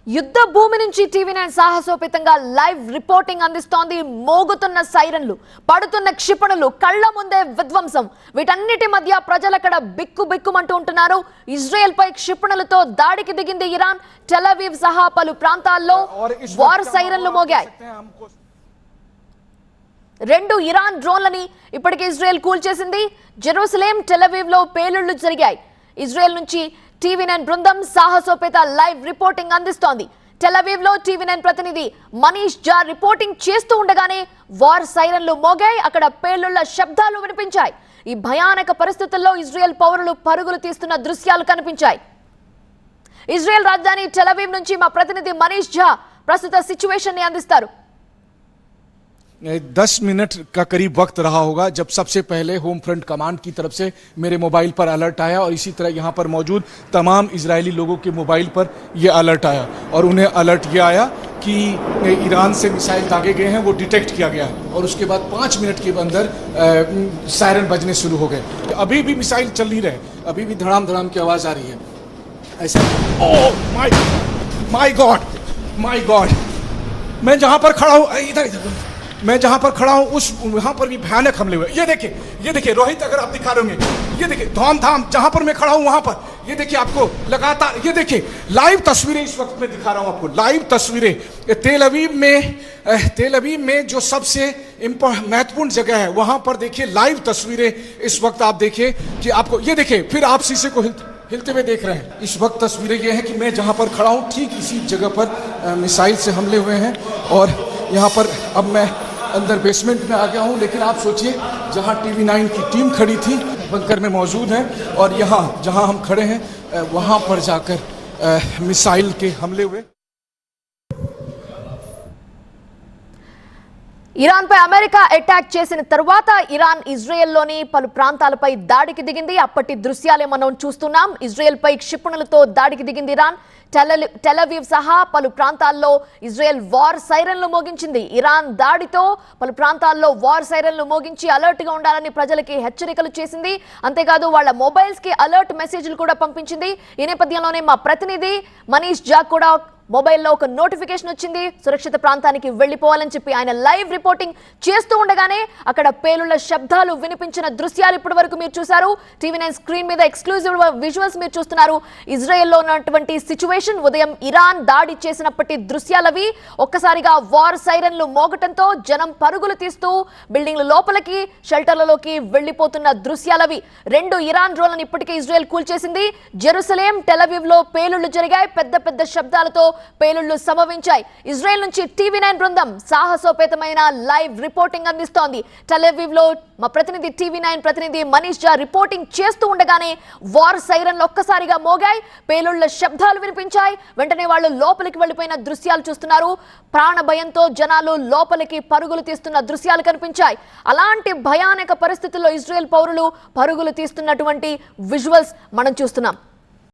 యుద్ధ భూమి నుంచి టీవీ9 సాహసోపేతంగా లైవ్ రిపోర్టింగ్ అందిస్తోంది. మోగుతున్న సైరన్లు, పడుతున్న క్షిపణులు, కళ్ళ ముందే విధ్వంసం. వీటన్నిటి మధ్య ప్రజలక్కడ బిక్కుబిక్కుమంటూ ఉంటున్నారు. ఇజ్రాయెల్ పై క్షిపణులతో దాడికి దిగింది ఇరాన్. టెల్ అవీవ్ సహా పలు ప్రాంతాల్లో వార్ సైరన్లు మోగాయి. 2 ఇరాన్ డ్రోన్లని ఇప్పటికే ఇజ్రాయెల్ కూల్చేసింది. జెరూసలేం, టెల్ అవీవ్ లో పేలుళ్లు జరిగాయి. ఇజ్రాయెల్ నుంచి టీవీ9 బృందం సాహసోపేత లైవ్ రిపోర్టింగ్ అందిస్తోంది. టెల్ అవీవ్ లో టీవీ9 ప్రతినిధి మనీష్ జా రిపోర్టింగ్ చేస్తూ ఉండగానే వార్ సైరన్లు మోగాయి. అక్కడ పేలుళ్ల శబ్దాలు వినిపించాయి. ఈ భయానక పరిస్థితుల్లో ఇజ్రాయెల్ పౌరులు పరుగులు తీస్తున్న దృశ్యాలు కనిపించాయి. ఇజ్రాయెల్ రాజధాని టెల్ అవీవ్ నుంచి మా ప్రతినిధి మనీష్ జా ప్రస్తుత సిచ్యువేషన్ ని అందిస్తారు. 10 मिनट का करीब वक्त रहा होगा जब सबसे पहले होम फ्रंट कमांड की तरफ से मेरे मोबाइल पर अलर्ट आया और इसी तरह यहाँ पर मौजूद तमाम इजरायली लोगों के मोबाइल पर ये अलर्ट आया और उन्हें अलर्ट ये आया कि ईरान से मिसाइल दागे गए हैं, वो डिटेक्ट किया गया है और उसके बाद 5 मिनट के अंदर सायरन बजने शुरू हो गए. अभी भी मिसाइल चल नहीं रहे, अभी भी धड़ाम धड़ाम की आवाज़ आ रही है. ऐसा माय गॉड मैं जहाँ पर खड़ा हूँ, इधर मैं जहां पर खड़ा हूं उस वहां पर भी भयानक हमले हुए. ये देखिए रोहित, अगर आप दिखा रहे होंगे, ये देखिए धाम जहां पर मैं खड़ा हूं वहां पर ये देखिए आपको लगातार, ये देखिए लाइव तस्वीरें इस वक्त मैं दिखा रहा हूं आपको, लाइव तस्वीरें. तेल अवीव में जो सबसे महत्वपूर्ण जगह है वहां पर देखिए लाइव तस्वीरें इस वक्त आप देखिए कि आपको, ये देखिए फिर आप शीशे को हिलते हुए देख रहे हैं. इस वक्त तस्वीरें ये हैं कि मैं जहां पर खड़ा हूं ठीक इसी जगह पर मिसाइल से हमले हुए हैं और यहाँ पर अब मैं अंदर बेसमेंट में आ गया हूँ. लेकिन आप सोचिए जहाँ टीवी9 की टीम खड़ी थी बंकर में मौजूद है और यहाँ जहाँ हम खड़े हैं वहाँ पर जाकर मिसाइल के हमले हुए. ఇరాన్ పై అమెరికా అటాక్ చేసిన తర్వాత ఇరాన్ ఇజ్రాయెల్ లోని పలు ప్రాంతాలపై దాడికి దిగింది. అప్పటి దృశ్యాలే మనం చూస్తున్నాం. ఇజ్రాయెల్ పై క్షిపణులతో దాడికి దిగింది ఇరాన్. టెల్ అవీవ్ సహా పలు ప్రాంతాల్లో ఇజ్రాయెల్ వార్ సైరన్లు మోగించింది. ఇరాన్ దాడితో పలు ప్రాంతాల్లో వార్ సైరన్లు మోగించి అలర్ట్ గా ఉండాలని ప్రజలకి హెచ్చరికలు చేసింది. అంతేకాదు వాళ్ళ మొబైల్స్ కి అలర్ట్ మెసేజ్లు కూడా పంపించింది. ఈ నేపథ్యంలోనే మా ప్రతినిధి మనీష్ జా కూడా మొబైల్లో ఒక నోటిఫికేషన్ వచ్చింది. సురక్షిత ప్రాంతానికి వెళ్లిపోవాలని చెప్పి ఆయన లైవ్ రిపోర్టింగ్ చేస్తూ ఉండగానే అక్కడ పేలుళ్ల శబ్దాలు వినిపించిన దృశ్యాలు ఇప్పటి వరకు మీరు చూశారు. టీవీ9 స్క్రీన్ మీద ఎక్స్క్లూజివ్ విజువల్స్ మీరు చూస్తున్నారు. ఇజ్రాయెల్లో ఉన్నటువంటి సిచ్యువేషన్, ఉదయం ఇరాన్ దాడి చేసినప్పటి దృశ్యాలవి. ఒక్కసారిగా వార్ సైరన్లు మోగటంతో జనం పరుగులు తీస్తూ బిల్డింగ్ల లోపలికి, షెల్టర్లలోకి వెళ్లిపోతున్న దృశ్యాలవి. 2 ఇరాన్ డ్రోన్లను ఇప్పటికే ఇజ్రాయెల్ కూల్చేసింది. జెరూసలేం, టెల్ అవీవ్ లో పేలుళ్లు జరిగాయి. పెద్ద పెద్ద శబ్దాలతో పేలుళ్లు సంభవించాయి. ఇజ్రాయెల్ నుంచి టీవీ9 బృందం సాహసోపేతమైన లైవ్ రిపోర్టింగ్ అందిస్తోంది. టెల్ అవీవ్ లో మా ప్రతినిధి టీవీ9 ప్రతినిధి మనీష్ జా రిపోర్టింగ్ చేస్తూ ఉండగానే వార్ సైరన్లు ఒక్కసారిగా మోగాయి. పేలుళ్ల శబ్దాలు వినిపించాయి. వెంటనే వాళ్ళు లోపలికి వెళ్లిపోయిన దృశ్యాలు చూస్తున్నారు. ప్రాణ భయంతో జనాలు లోపలికి పరుగులు తీస్తున్న దృశ్యాలు కనిపించాయి. అలాంటి భయానక పరిస్థితుల్లో ఇజ్రాయెల్ పౌరులు పరుగులు తీస్తున్నటువంటి విజువల్స్ మనం చూస్తున్నాం.